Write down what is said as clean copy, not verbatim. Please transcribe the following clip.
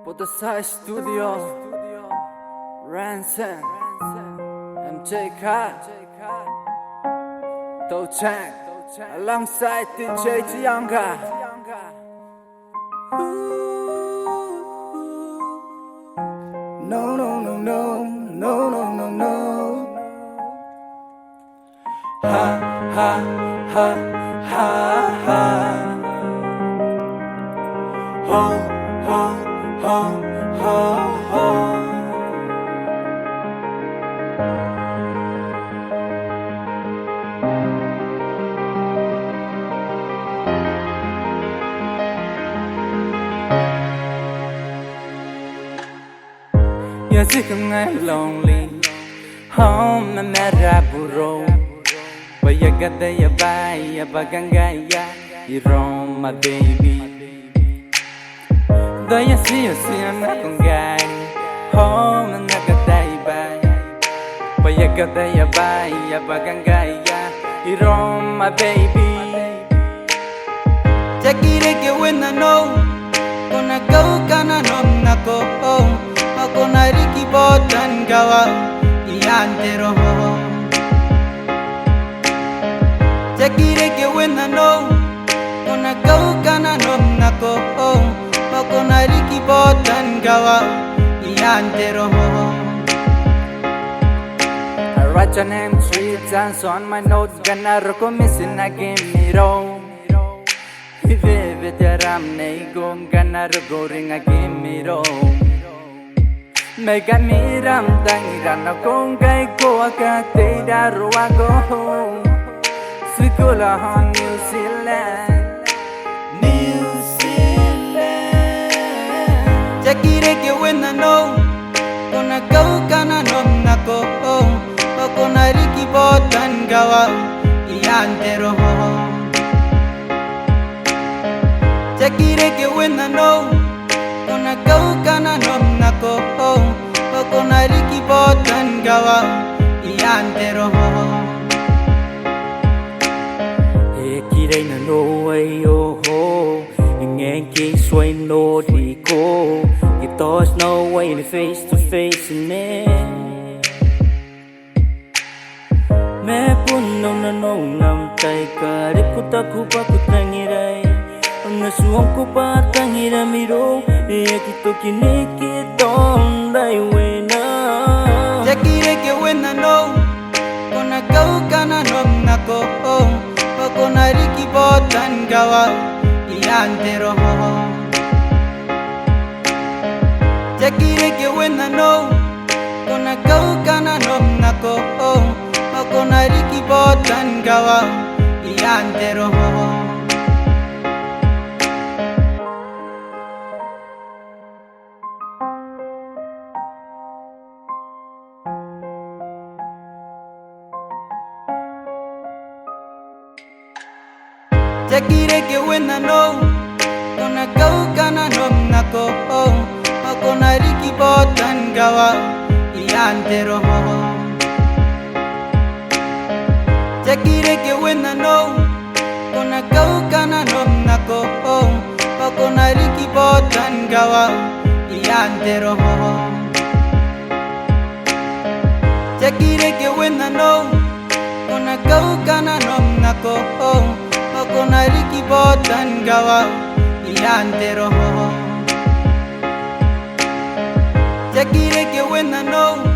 Potasai Studio, Ransom, MJ Kat, To Chang, alongside DJ Jiangka. No, no, no, no, no, no, no, no. Ha, ha, ha, ha, ha. Ho, ho, ho, ho, ho. You're sick of my lonely home, I'm not a burro. But you got the ya buy, ya bagangaya, you wrong, my baby. Though you see, I'm not a guy. Home, I'm not a die by. But you got the ya buy, ya bagangaya, you wrong, my baby. Take it when I know. Gonna go, gonna no, go home. Gonna Ricky Botan Gawa, Yantero. Take it when I know. Gonna go, gonna no, go home. Gonna Ricky Botan Gawa, Yantero. I write your name three times on my notes, gonna rock missing again, miro. Vive te ramne gong gonna rock ring again, miro. Mega miram dangira no gong gai go aga te da ruago. Sikola on New Zealand, New Zealand. Take it when I know. Gonna go, gonna no, go home. Gonna Ricky Botan Gawa, Yantero. Take it when I know. Gonna go, gonna no, go home. Gonna Ricky Botan Gawa, Yantero. Kirei na no way oh ho, nghe kia xoay no đi cô, you thought no way to face nè. Mẹ pun no na no ngam tay ka de kuta kupa kutangirai, na suong kupa tangira miro, e kito kiniki don dai wena. Take it when I know. Gonna go, gonna no, go home. Gonna Ricky Botan Gawa, Yantero. Take it when I know. Gonna go, gonna no, go home. Gonna Ricky Botan Gawa, Yantero. Take it when I know. Gonna go, gonna no, go home. Gonna Ricky Botan Gawa, Yantero. Take it when I know. Gonna go, gonna no, go home. Gonna Ricky Botan Gawa, Yantero. Take it when I know. Gonna go, gonna no, go home. Gonna Ricky Botan Gawa, Yantero. Take it when I know.